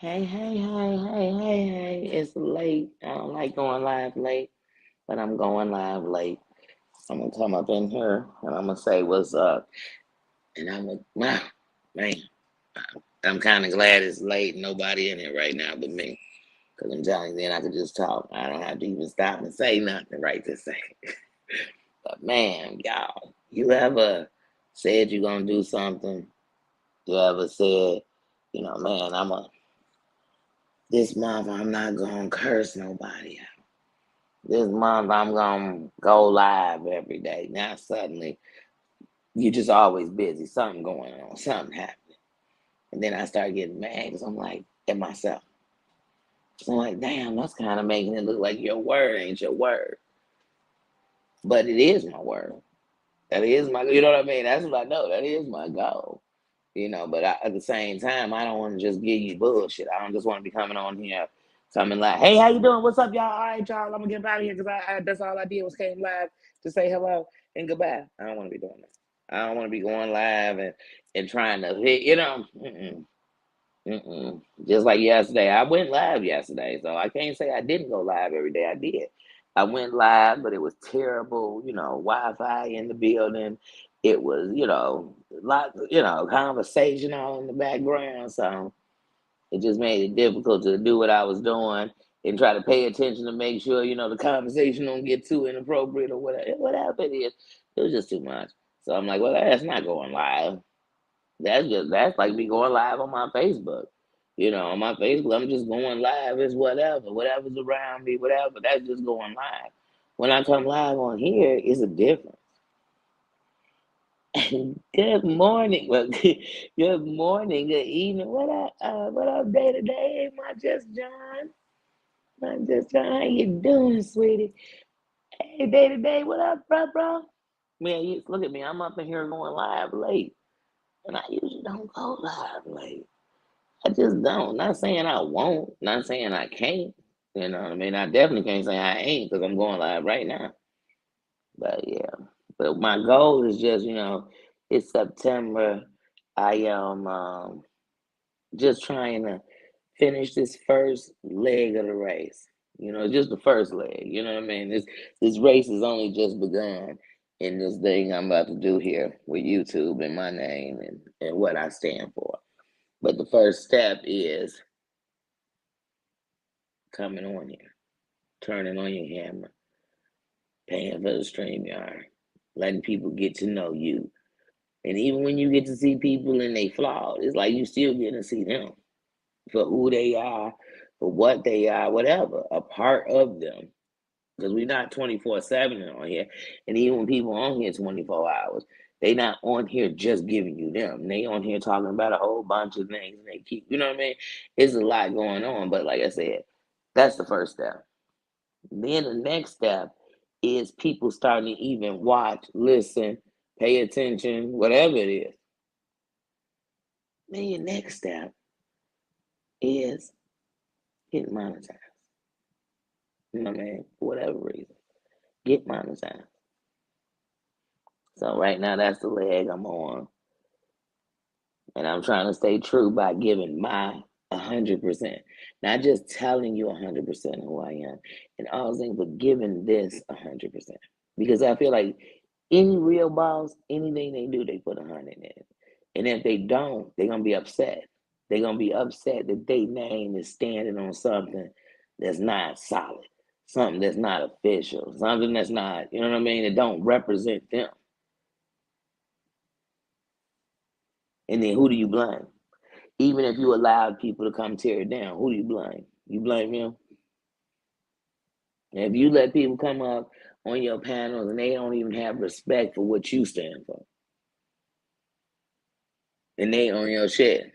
Hey. It's late. I don't like going live late, but I'm going live late. I'm gonna come up in here and I'm gonna say what's up. And I'm gonna, wow, man, I'm kind of glad it's late. Nobody in here right now but me. Because I'm telling you, then I could just talk. I don't have to even stop and say nothing right this second. But man, y'all, you ever said you're gonna do something? You ever said, man, this month I'm not gonna curse nobody. This month I'm gonna go live every day. Now suddenly you're just always busy. Something going on, something happening. And then I start getting mad because I'm like at myself. So I'm like, damn, that's kind of making it look like your word ain't your word. But it is my word. That is my, you know what I mean? That's what I know. That is my goal. But at the same time, I don't want to just give you bullshit. I don't just want to be coming on here, coming like, hey, how you doing? What's up, y'all? All right, y'all, I'm gonna get out of here because that's all I did was came live to say hello and goodbye. I don't want to be doing that. I don't want to be going live and trying to hit, just like yesterday. I went live yesterday, so I can't say I didn't go live every day. I did. I went live, but it was terrible, Wi-Fi in the building. It was, lot, conversation all in the background. So it just made it difficult to do what I was doing and try to pay attention to make sure, the conversation don't get too inappropriate or whatever it is. It was just too much. So I'm like, well, that's not going live. That's like me going live on my Facebook. On my Facebook, I'm just going live. It's whatever's around me, whatever. That's just going live. When I come live on here, it's a difference. Good morning, well, good morning, good evening. What up, day to day? My just John, my just John. How you doing, sweetie? Hey, day to day. What up, bro? Man, you look at me. I'm up in here going live late, and I usually don't go live late. I just don't. Not saying I won't. Not saying I can't. You know what I mean? I definitely can't say I ain't because I'm going live right now. But yeah. But my goal is just, it's September. I am just trying to finish this first leg of the race. Just the first leg. You know what I mean? This race has only just begun in this thing I'm about to do here with YouTube and my name and what I stand for. But the first step is coming on here, turning on your camera, paying for the StreamYard, letting people get to know you. And even when you get to see people and they flawed, it's like you still get to see them for who they are, for what they are, whatever, a part of them. Because we're not 24/7 on here. And even when people on here 24 hours, they not on here just giving you them. They on here talking about a whole bunch of things. And they keep, you know what I mean? It's a lot going on. But like I said, that's the first step. Then the next step is people starting to even watch, listen, pay attention, whatever it is. Then your next step is get monetized. You know what I mean? For whatever reason, get monetized. So right now, that's the leg I'm on. And I'm trying to stay true by giving my 100%. Not just telling you 100% who I am and all things, but giving this 100%. Because I feel like any real boss, anything they do, they put 100 in it. And if they don't, they're gonna be upset. They're gonna be upset that their name is standing on something that's not solid, something that's not official, something that's not, you know what I mean, that don't represent them. And then who do you blame? Even if you allowed people to come tear it down, who do you blame? You blame them. And if you let people come up on your panels and they don't even have respect for what you stand for, and they on your shit,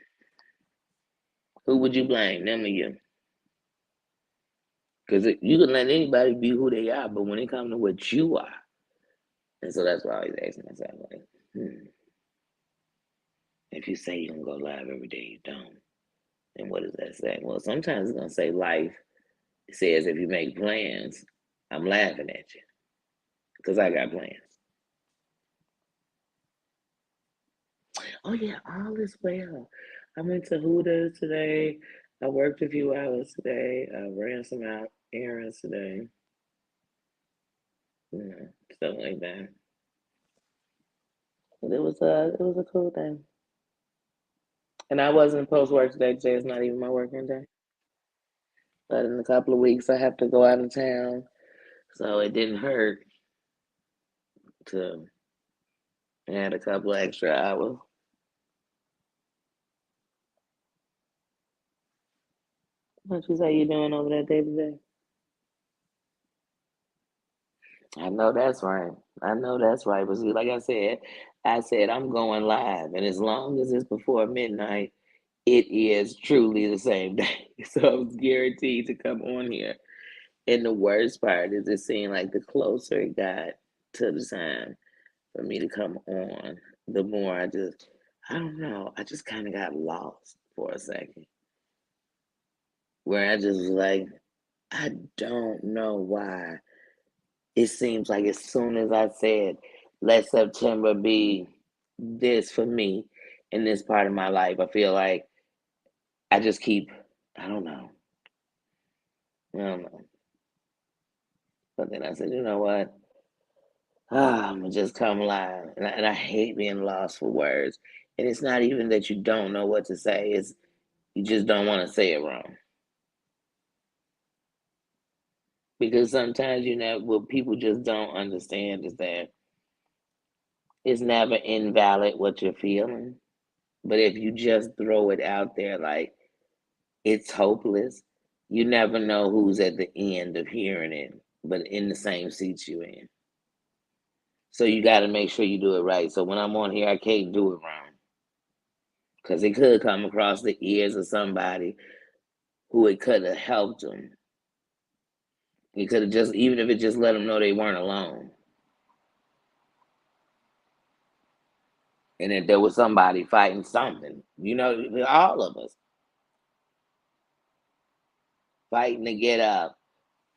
who would you blame, them or you? Because you can let anybody be who they are, but when it comes to what you are, and so that's why I always ask myself, like, if you say you're gonna go live every day, you don't. And what does that say? Well, sometimes it's gonna say life. It says if you make plans, I'm laughing at you because I got plans. Oh yeah, all is well. I went to Hooters today. I worked a few hours today. I ran some out errands today. Stuff like that. But it was a cool thing. And I wasn't post work today. Today is not even my working day. But in a couple of weeks, I have to go out of town, so it didn't hurt to add a couple of extra hours. What you say you doing over that day today? I know that's right. I know that's right. But see, like I said I'm going live, and as long as it's before midnight, it is truly the same day. So I was guaranteed to come on here. And the worst part is it seemed like the closer it got to the time for me to come on, the more I don't know, I just kind of got lost for a second. Where I just was like, I don't know why. It seems like as soon as I said, let September be this for me in this part of my life, I feel like I just keep, I don't know. I don't know. But then I said, you know what? I'm gonna just come live. And I hate being lost for words. And it's not even that you don't know what to say, it's you just don't want to say it wrong. Because sometimes, what people just don't understand is that it's never invalid what you're feeling. But if you just throw it out there like it's hopeless, you never know who's at the end of hearing it, but in the same seat you in. So you got to make sure you do it right. So when I'm on here, I can't do it wrong because it could come across the ears of somebody who it could have helped them. It could have just, even if it just let them know they weren't alone. And if there was somebody fighting something, all of us fighting to get up,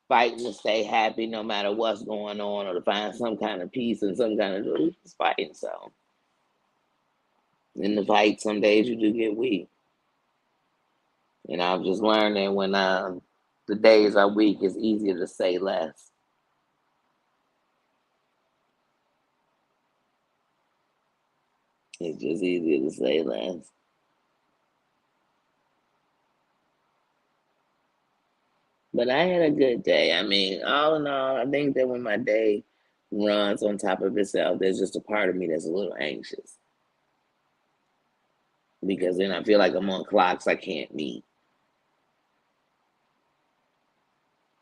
fighting to stay happy no matter what's going on, or to find some kind of peace and some kind of fighting. So in the fight, some days you do get weak. And I've just learned that when the days are weak, it's easier to say less. It's just easier to say less. But I had a good day. I mean, all in all, I think that when my day runs on top of itself, there's just a part of me that's a little anxious because then I feel like I'm on clocks I can't meet.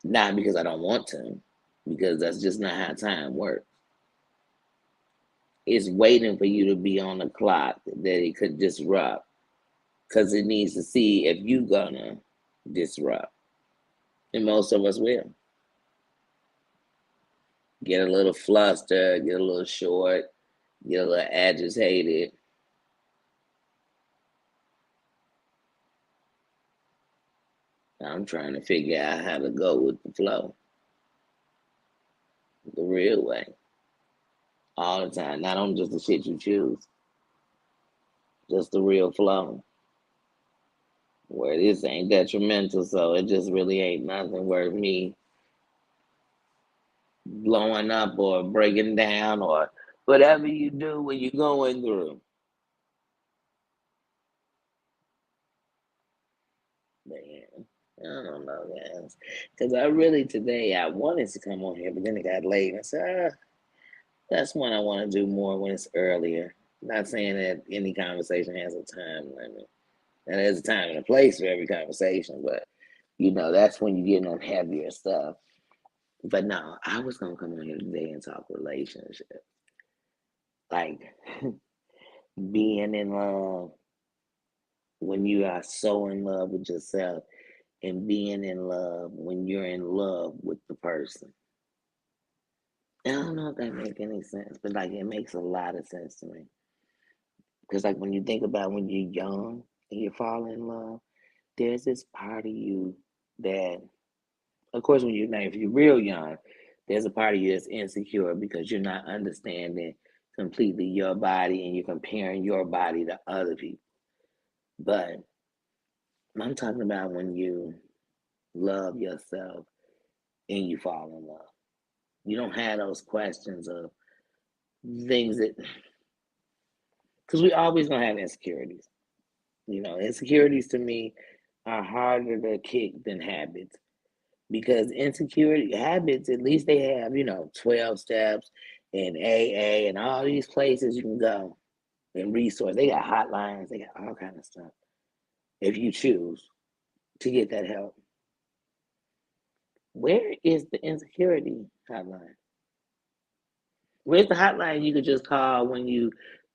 Not because I don't want to, because that's just not how time works. It's waiting for you to be on the clock that it could disrupt because it needs to see if you gonna disrupt. And most of us will. Get a little flustered, get a little short, get a little agitated. I'm trying to figure out how to go with the flow the real way all the time, not on just the shit you choose, just the real flow where this ain't detrimental, so it just really ain't nothing worth me blowing up or breaking down or whatever you do when you're going through. Man, I don't know, guys. Because I really today I wanted to come on here, but then it got late. And I said, that's one I want to do more when it's earlier. Not saying that any conversation has a time limit. And there's a time and a place for every conversation, but that's when you get on heavier stuff. But no, I was gonna come on here today and talk relationship. Like being in love when you are so in love with yourself and being in love when you're in love with the person. I don't know if that makes any sense, but like it makes a lot of sense to me. Because like when you think about when you're young and you fall in love, there's this part of you that, of course, if you're real young, there's a part of you that's insecure because you're not understanding completely your body and you're comparing your body to other people. But I'm talking about when you love yourself and you fall in love. You don't have those questions of things that, because we always gonna have insecurities. Insecurities to me are harder to kick than habits, because insecurity habits, at least they have 12 steps and AA and all these places you can go and resource. They got hotlines, they got all kind of stuff if you choose to get that help. Where is the insecurity hotline? Where's the hotline you could just call when you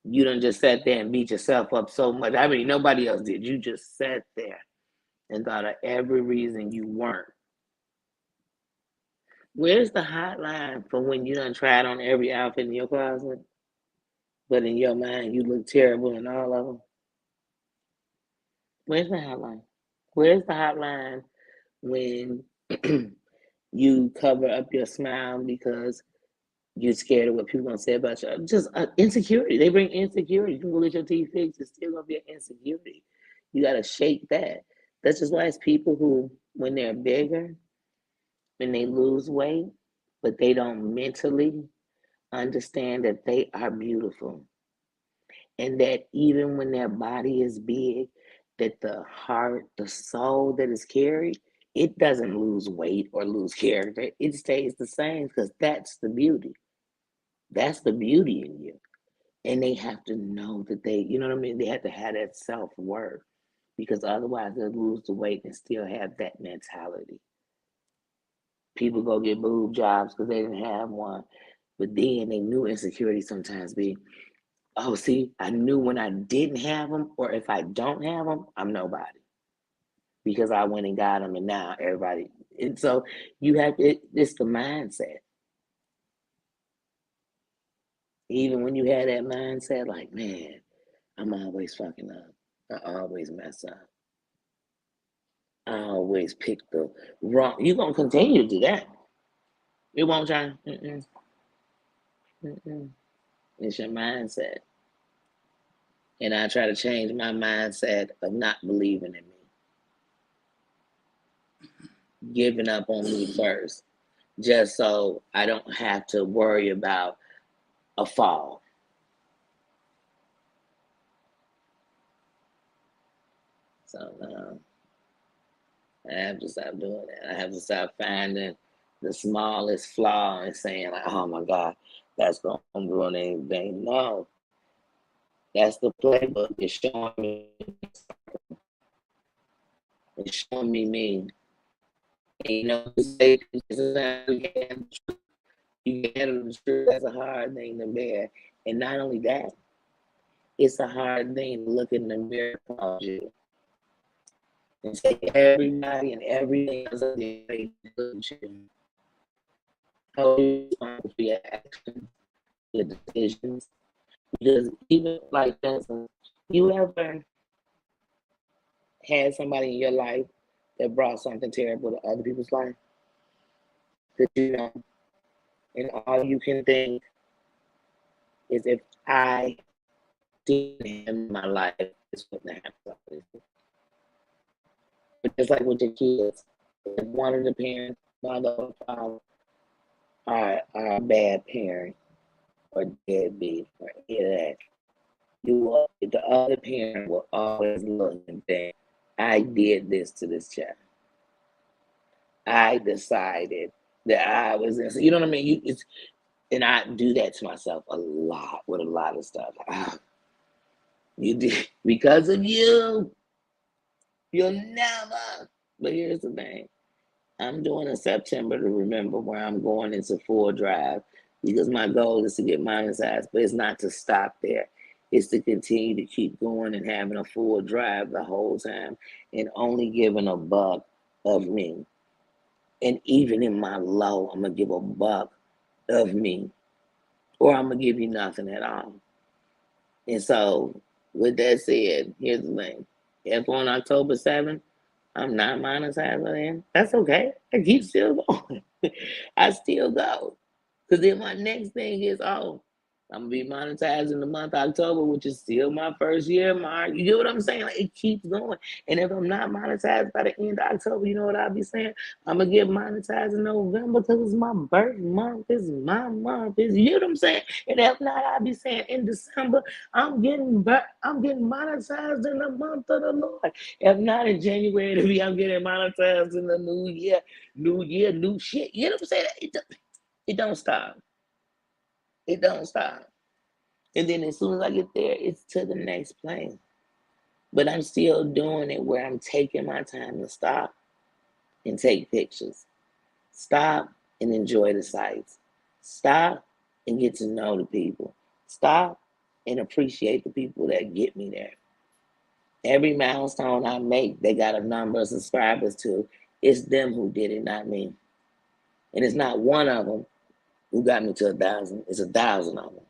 done just sat there and beat yourself up so much? I mean, nobody else did. You just sat there and thought of every reason you weren't. Where's the hotline for when you done tried on every outfit in your closet, but in your mind you look terrible in all of them? Where's the hotline? Where's the hotline when you cover up your smile because you're scared of what people gonna say about you? Just insecurity. They bring insecurity. You can go get your teeth fixed. It's still gonna be an insecurity. You gotta shake that. That's just why it's people who, when they're bigger, when they lose weight, but they don't mentally understand that they are beautiful, and that even when their body is big, that the heart, the soul that is carried, it doesn't lose weight or lose character. It stays the same, because that's the beauty. That's the beauty in you. And they have to know that you know what I mean? They have to have that self worth, because otherwise they'll lose the weight and still have that mentality. People go get boob jobs because they didn't have one. But then they knew insecurity sometimes be, oh, see, I knew when I didn't have them, or if I don't have them, I'm nobody, because I went and got them, and now everybody. And so it's the mindset. Even when you had that mindset, like, man, I'm always fucking up. I always mess up. I always pick the wrong. You're going to continue to do that. It won't change. Mm-mm, mm-mm. It's your mindset. And I try to change my mindset of not believing in me, giving up on me first, just so I don't have to worry about a fall. So I have to stop doing that. I have to stop finding the smallest flaw and saying, like, oh my God, that's going to ruin anything. No, that's the playbook. It's showing me me. And, you get the truth. That's a hard thing to bear. And not only that, it's a hard thing to look in the mirror about you and say everybody and everything else is you. How you respond to your actions, your decisions. Because even like that, you ever had somebody in your life that brought something terrible to other people's life? That and all you can think is, if I didn't have in my life, this wouldn't happen. But just like with your kids, if one of the parents, mother or father, are a bad parent or deadbeat or any of that, the other parent will always look and think, I did this to this child. I decided that I was in. You know what I mean? And I do that to myself a lot with a lot of stuff. You did because of you. You'll never. But here's the thing. I'm doing in September to remember where I'm going into full drive, because my goal is to get monetized, but it's not to stop there. It's to continue to keep going and having a full drive the whole time, and only giving a buck of me. And even in my low, I'm going to give a buck of me, or I'm going to give you nothing at all. And so, with that said, here's the thing. If on October 7th, I'm not monetized then, that's okay. I keep still going. I still go. Because then my next thing is, oh, I'm gonna be monetized in the month of October, which is still my first year mark. You get what I'm saying? Like, it keeps going. And if I'm not monetized by the end of October, you know what I'll be saying? I'm gonna get monetized in November because it's my birth month. It's my month. It's, you know what I'm saying? And if not, I'll be saying in December, I'm getting monetized in the month of the Lord. If not in January, to be I'm getting monetized in the new year, new shit. You know what I'm saying? It don't stop. It don't stop. And then as soon as I get there, it's to the next plane. But I'm still doing it where I'm taking my time to stop and take pictures. Stop and enjoy the sights. Stop and get to know the people. Stop and appreciate the people that get me there. Every milestone I make, they got a number of subscribers to. It's them who did it, not me. And it's not one of them who got me to 1,000. It's 1,000 of them.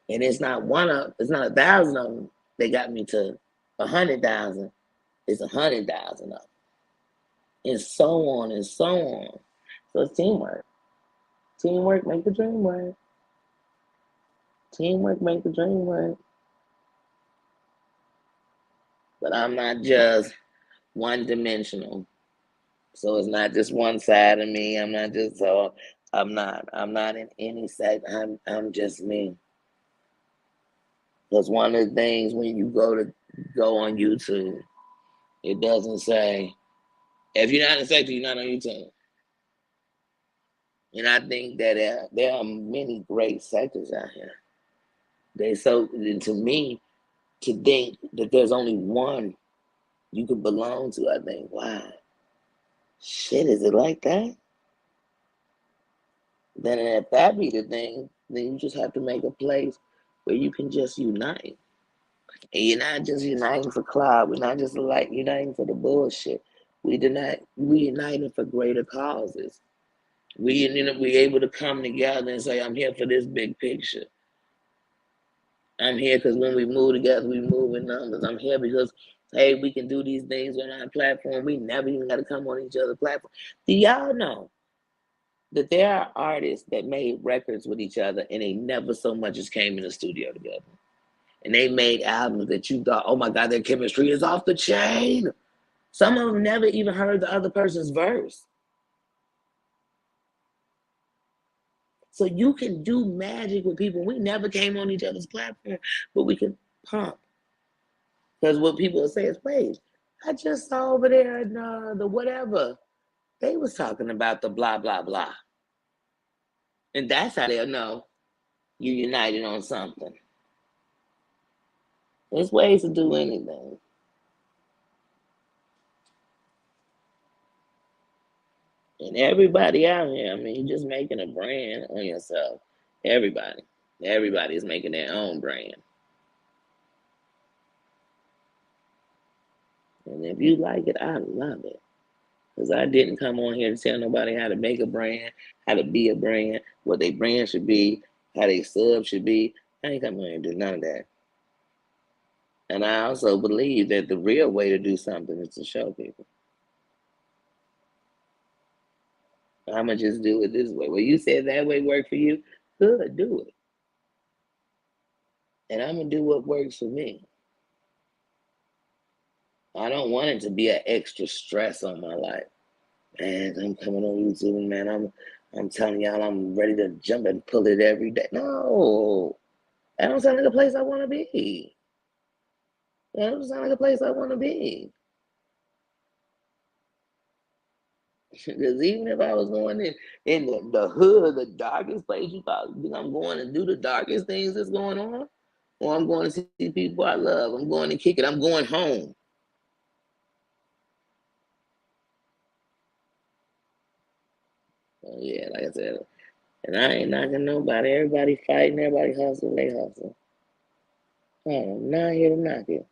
And it's not 1,000 of them that got me to 100,000. It's 100,000 of them, and so on and so on. So it's teamwork. Teamwork make the dream work. Teamwork make the dream work. But I'm not just one dimensional. So it's not just one side of me. I'm not just so. I'm not. I'm not in any side. I'm just me. Because one of the things when you go on YouTube, it doesn't say if you're not in sector, you're not on YouTube. And I think that there are many great sectors out here. They so to me to think that there's only one you could belong to. I think, wow, shit, is it like that? Then if that be the thing, then you just have to make a place where you can just unite. And you're not just uniting for cloud. We're not just like uniting for the bullshit. We uniting for greater causes. We able to come together and say, I'm here for this big picture. I'm here because when we move together, we move in numbers. I'm here because, hey, we can do these things on our platform. We never even got to come on each other's platform. Do y'all know that there are artists that made records with each other and they never so much as came in the studio together? And they made albums that you thought, oh my God, their chemistry is off the chain. Some of them never even heard the other person's verse. So you can do magic with people. We never came on each other's platform, but we can pump. Because what people will say is, wait, I just saw over there in the whatever. They was talking about the blah, blah, blah. And that's how they'll know you united on something. There's ways to do anything. And everybody out here, I mean, you're just making a brand on yourself. Everybody. Everybody is making their own brand. And if you like it, I love it. Because I didn't come on here to tell nobody how to make a brand, how to be a brand, what their brand should be, how they sub should be. I ain't come on here to do none of that. And I also believe that the real way to do something is to show people. I'm going to just do it this way. Well, you said that way worked for you. Good, do it. And I'm going to do what works for me. I don't want it to be an extra stress on my life. Man, I'm coming on YouTube, and man, I'm telling y'all I'm ready to jump and pull it every day. No, that don't sound like a place I want to be. That don't sound like a place I want to be. Because even if I was going in the hood, the darkest place, you think I'm going to do the darkest things that's going on? Or I'm going to see people I love. I'm going to kick it. I'm going home. Yeah, like I said, and I ain't knocking nobody. Everybody fighting, everybody hustle, they hustle. I'm not here to knock it.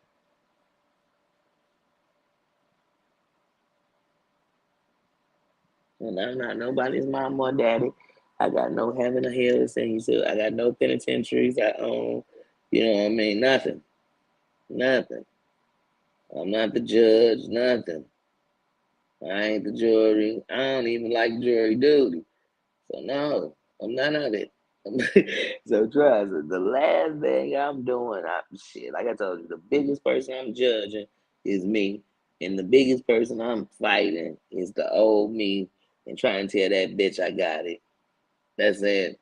And I'm not nobody's mom or daddy. I got no heaven or hell to send you to. I got no penitentiaries I own. You know what I mean? Nothing. Nothing. I'm not the judge, nothing. I ain't the jury. I don't even like jury duty. So no, I'm none of it. So trust me, the last thing I'm doing, shit, like I told you, the biggest person I'm judging is me. And the biggest person I'm fighting is the old me and trying to tell that bitch I got it. That's it.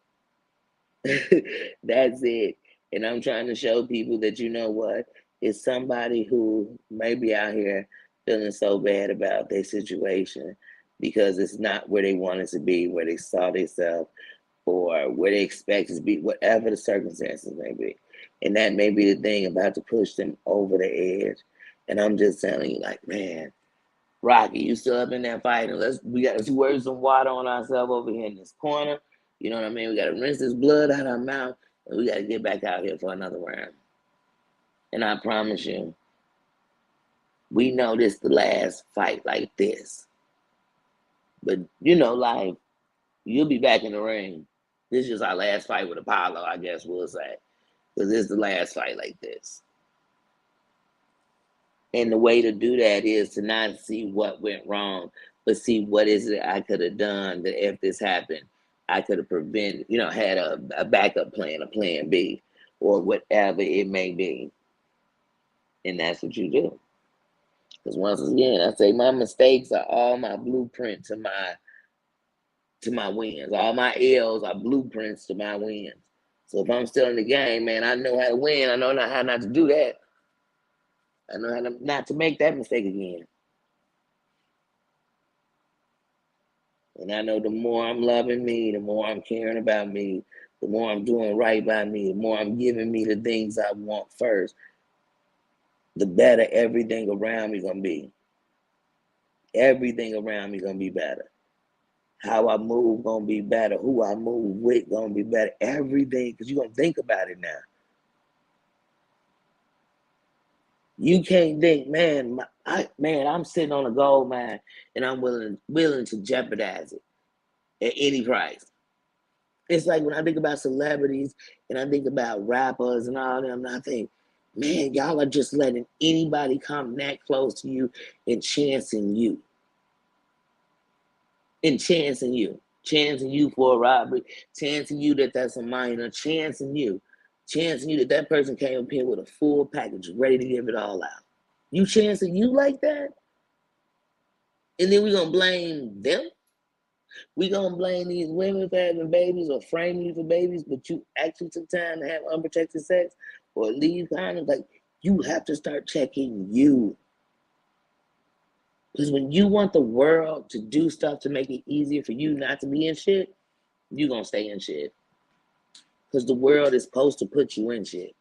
That's it. And I'm trying to show people that you know what? It's somebody who may be out here feeling so bad about their situation because it's not where they wanted to be, where they saw themselves, or where they expect to be, whatever the circumstances may be. And that may be the thing about to push them over the edge. And I'm just telling you, like, man, Rocky, you still up in that fight, and we gotta squirt some water on ourselves over here in this corner. You know what I mean? We gotta rinse this blood out of our mouth, and we gotta get back out here for another round. And I promise you, we know this the last fight like this. But you know, like, you'll be back in the ring. This is our last fight with Apollo, I guess we'll say. Because this is the last fight like this. And the way to do that is to not see what went wrong, but see what is it I could have done that if this happened, I could have prevented, had a backup plan, a plan B, or whatever it may be. And that's what you do. Because once again, I say my mistakes are all my blueprint to my wins. All my L's are blueprints to my wins. So if I'm still in the game, man, I know how to win. I know how not to do that. I know how not to make that mistake again. And I know the more I'm loving me, the more I'm caring about me, the more I'm doing right by me, the more I'm giving me the things I want first, the better everything around me gonna be. Everything around me gonna be better. How I move gonna be better. Who I move with gonna be better. Everything, because you're gonna think about it now. You can't think, man, I'm sitting on a gold mine and I'm willing to jeopardize it at any price. It's like when I think about celebrities and I think about rappers and all them, and I think, man, y'all are just letting anybody come that close to you and chancing you. And chancing you for a robbery, chancing you that that's a minor, chancing you that that person came up here with a full package, ready to give it all out. You chancing you like that, and then we gonna blame them. We gonna blame these women for having babies or framing you for babies, but you actually took time to have unprotected sex or leave condoms. Like, you have to start checking you. Because when you want the world to do stuff to make it easier for you not to be in shit, you gonna stay in shit. Because the world is supposed to put you in shit.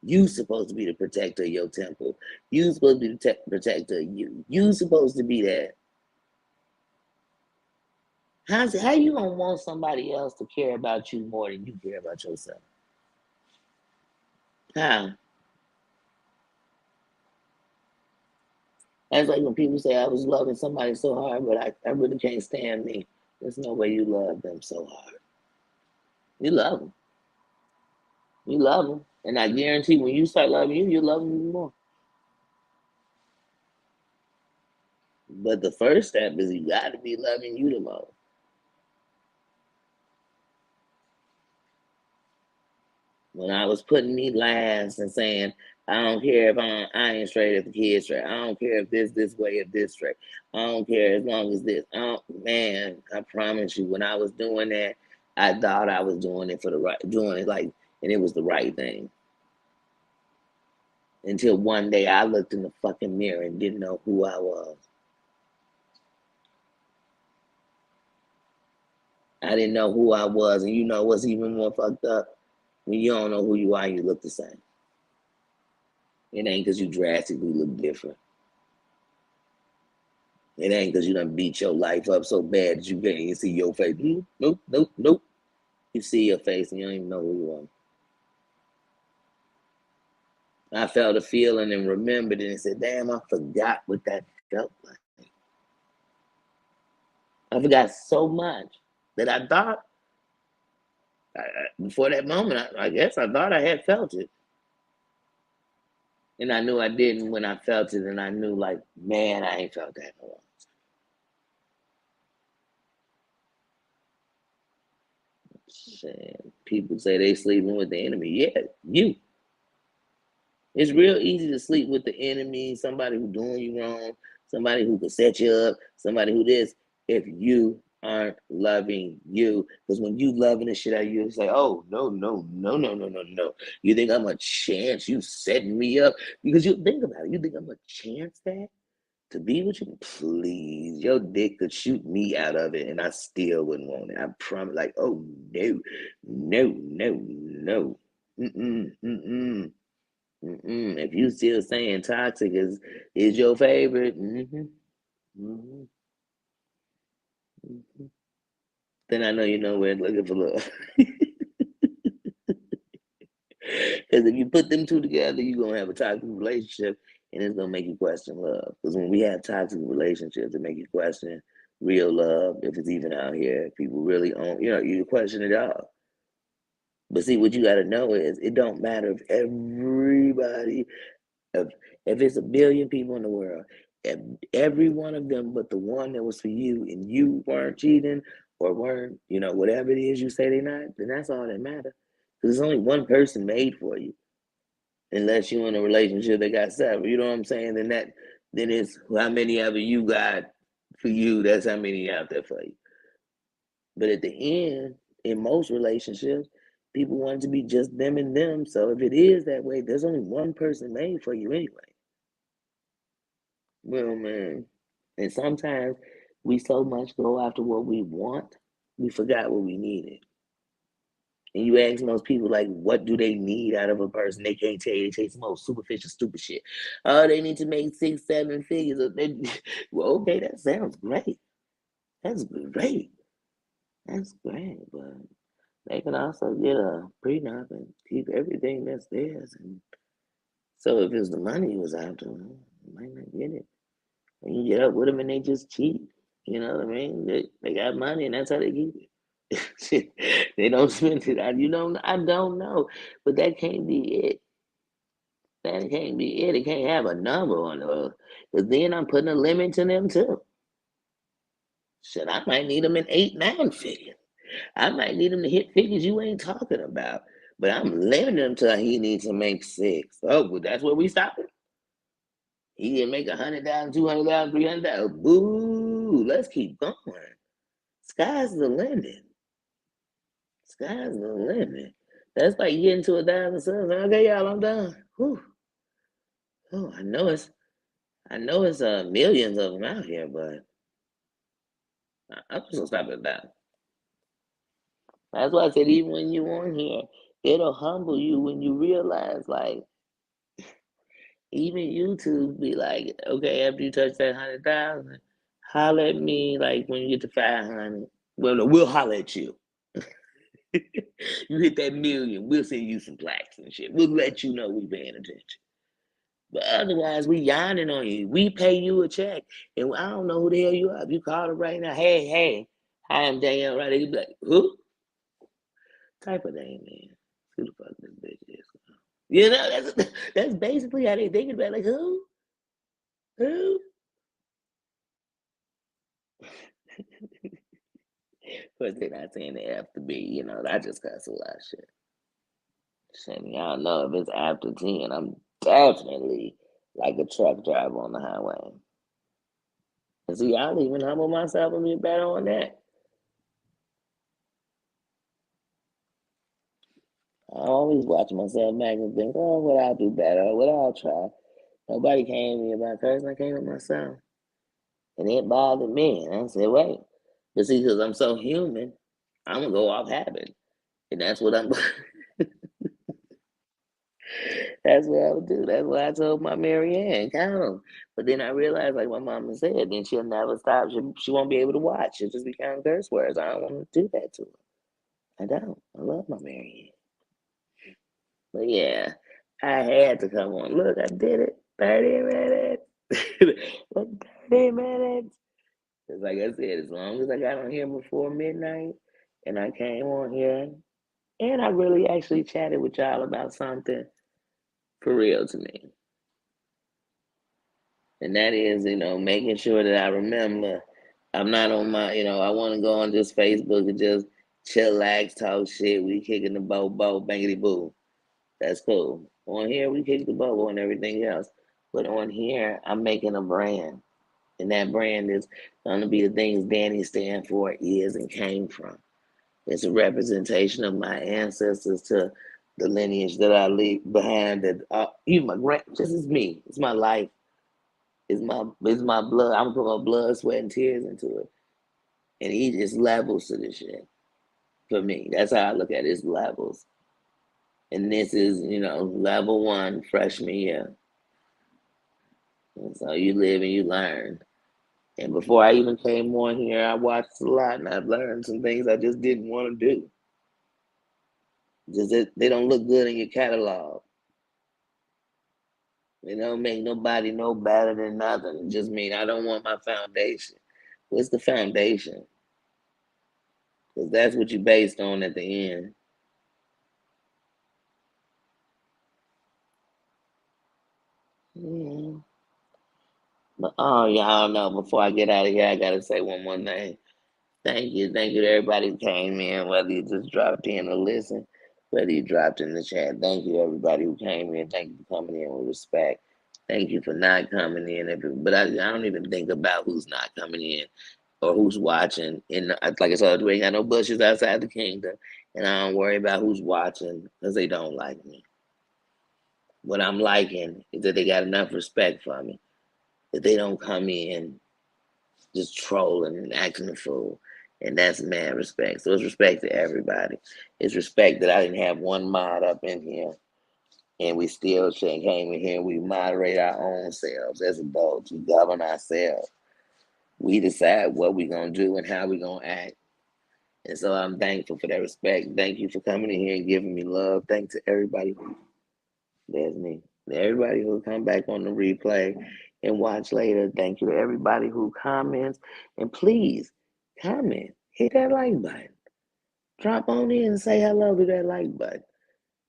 You supposed to be the protector of your temple. You supposed to be the protector of you. You supposed to be that. How you gonna want somebody else to care about you more than you care about yourself? How? That's like when people say I was loving somebody so hard, but I really can't stand me. There's no way you love them so hard. You love them. You love them. And I guarantee when you start loving you love them even more. But the first step is you got to be loving you the most. When I was putting me last and saying, I don't care if I ain't straight, if the kid's straight. I don't care if this way, if this straight. I don't care as long as this. Man, I promise you, when I was doing that, I thought I was doing it for the right, doing it like, and it was the right thing. Until one day I looked in the fucking mirror and didn't know who I was. I didn't know who I was, and you know what's even more fucked up? When you don't know who you are, you look the same. It ain't because you drastically look different. It ain't because you done beat your life up so bad that you can't even see your face. Nope, nope, nope. You see your face and you don't even know who you are. I felt a feeling and remembered it and said, damn, I forgot what that felt like. I forgot so much that I thought, before that moment, I guess I thought I had felt it. And I knew I didn't when I felt it, and I knew, like, man, I ain't felt that no more. Shit. People say they sleeping with the enemy. Yeah, you. It's real easy to sleep with the enemy, somebody who doing you wrong, somebody who could set you up, somebody who this, if you aren't loving you. Because when you loving the shit out of you, it's like, oh, no, no, no, no, no, no, no. You think I'm a chance? You setting me up? Because you think about it. You think I'm a chance that? To be with you? Please. Your dick could shoot me out of it and I still wouldn't want it. I promise. Like, oh, no, no, no, no. Mm-mm, mm-mm. If you still saying toxic is your favorite, hmm hmm then I know you know where looking for love. Because if you put them two together, you're gonna have a toxic relationship, and it's gonna make you question love. Because when we have toxic relationships, it make you question real love, if it's even out here. People really own, you question it all. But see, what you got to know is it don't matter if everybody If if it's a billion people in the world, if every one of them but the one that was for you and you weren't cheating or weren't, whatever it is you say they're not, then that's all that matters. Because there's only one person made for you. Unless you're in a relationship that got several. You know what I'm saying? Then it's how many ever you got for you, that's how many out there for you. But at the end, in most relationships, people want it to be just them and them. So if it is that way, there's only one person made for you anyway. Well, man, and sometimes we so much go after what we want, we forgot what we needed. And you ask most people, like, what do they need out of a person? They can't tell you. They say some old superficial, stupid shit. Oh, they need to make 6, 7 figures. Well, okay, that sounds great. That's great. That's great. But they can also get a prenup and keep everything that's theirs. And so if it's the money you was after, you might not get it. And you get up with them and they just cheat. You know what I mean? They got money and that's how they keep it. They don't spend it. I don't know, but that can't be it. That can't be it. It can't have a number on it. Because then I'm putting a limit to them too. Shit, I might need them in 8, 9 figures. I might need them to hit figures you ain't talking about. But I'm limiting him till he needs to make 6. Oh, well, that's where we stop it. He didn't make 100,000, 200,000, 300,000. Boo! Let's keep going. Sky's the limit. Sky's the limit. That's like getting to 1,000 subs. Okay, y'all, I'm done. Whew. Oh, I know it's millions of them out here, but I'm just gonna stop at that. That's why I said even when you on here, it'll humble you when you realize, like, even YouTube be like, okay, after you touch that 100,000, holler at me like when you get to 500. Well, no, we'll holler at you. You hit that million, we'll send you some plaques and shit. We'll let you know we paying attention. But otherwise, we yawning on you. We pay you a check, and I don't know who the hell you are. If you call her right now, hey, hey, hi, I'm Danielle. Right? You be like, who? Type of name, man. Who the fuck this bitch is? That's basically how they think about it. Like who? Who? But they're not saying they have to be. I just cuss a lot of shit. Shit, y'all know if it's after 10, I'm definitely like a truck driver on the highway. And see, I'll even humble myself and be better on that. I always watch myself back and think, oh, what I'll do better, what I'll try. Nobody came to me about cursing, I came to myself. And it bothered me. And I said, wait. But see, because I'm so human, I'm going to go off habit. And that's what I'm That's what I would do. That's what I told my Marianne, count 'em. But then I realized, like my mama said, then she'll never stop. She won't be able to watch. She'll just be counting curse words. I don't want to do that to her. I don't. I love my Marianne. But yeah, I had to come on. Look, I did it. 30 minutes. Look, 30 minutes. It's like I said, as long as I got on here before midnight and I came on here and I really actually chatted with y'all about something for real to me. And that is, making sure that I remember I'm not on my, I want to go on just Facebook and just chillax, talk shit. We kicking the bobo, bangity boo. That's cool. On here, we kick the bobo and everything else. But on here, I'm making a brand. And that brand is going to be the things Danny stand for, is, and came from. It's a representation of my ancestors to the lineage that I leave behind. That even my grand, this is me. It's my life. It's my blood. I'm putting my blood, sweat, and tears into it. And each is levels to this shit for me. That's how I look at it. It's levels. And this is, level one, freshman year. And so you live and you learn. And before I even came on here, I watched a lot and I've learned some things I just didn't want to do. Just that they don't look good in your catalog. They don't make nobody no better than nothing. It just mean I don't want my foundation. What's the foundation? Because that's what you based on at the end. Yeah. But oh, y'all know, before I get out of here, I gotta say one more thing. Thank you to everybody who came in, whether you just dropped in or listen, whether you dropped in the chat. Thank you to everybody who came in. Thank you for coming in with respect. Thank you for not coming in. But I don't even think about who's not coming in or who's watching. And like I said, we ain't got no bushes outside the kingdom, and I don't worry about who's watching because they don't like me. What I'm liking is that they got enough respect for me that they don't come in just trolling and acting a fool. And that's mad respect. So it's respect to everybody. It's respect that I didn't have one mod up in here. And we still came in here. We moderate our own selves as adults. We govern ourselves. We decide what we're going to do and how we're going to act. And so I'm thankful for that respect. Thank you for coming in here and giving me love. Thanks to everybody. There's me. Everybody who come back on the replay and watch later. Thank you to everybody who comments. And please comment. Hit that like button. Drop on in and say hello to that like button.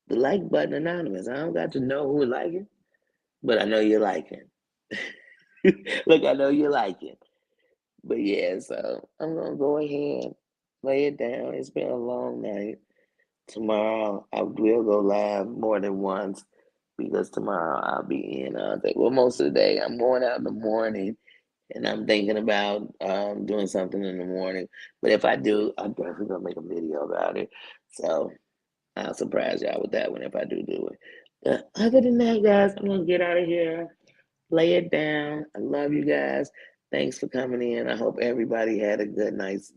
The like button anonymous. I don't got to know who like it, but I know you like it. Look, I know you like it. But yeah, so I'm gonna go ahead, lay it down. It's been a long night. Tomorrow I will go live more than once because tomorrow I'll be in well, most of the day. I'm going out in the morning and I'm thinking about doing something in the morning. But if I do, I'm definitely gonna make a video about it. So I'll surprise y'all with that one if I do it. But other than that, guys, I'm gonna get out of here, lay it down. I love you guys. Thanks for coming in. I hope everybody has a good night's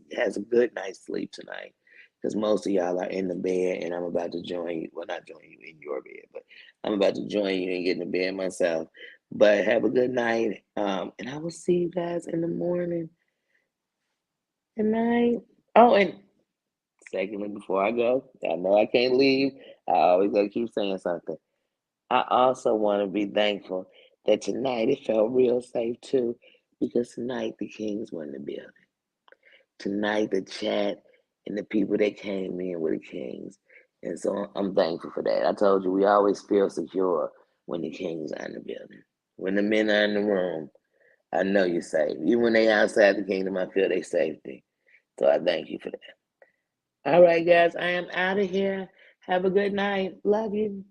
sleep tonight. Because most of y'all are in the bed and I'm about to join you. Well, not join you in your bed, but I'm about to join you and get in the bed myself. But have a good night. And I will see you guys in the morning. Good night. Oh, and secondly, before I go, I know I can't leave. I always gotta keep saying something. I also want to be thankful that tonight it felt real safe too, because tonight the Kings won the building. Tonight the chat and the people that came in were the Kings. And so I'm thankful for that. I told you we always feel secure when the Kings are in the building. When the men are in the room, I know you're safe. Even when they outside the kingdom, I feel their safety. So I thank you for that. All right, guys, I am out of here. Have a good night. Love you.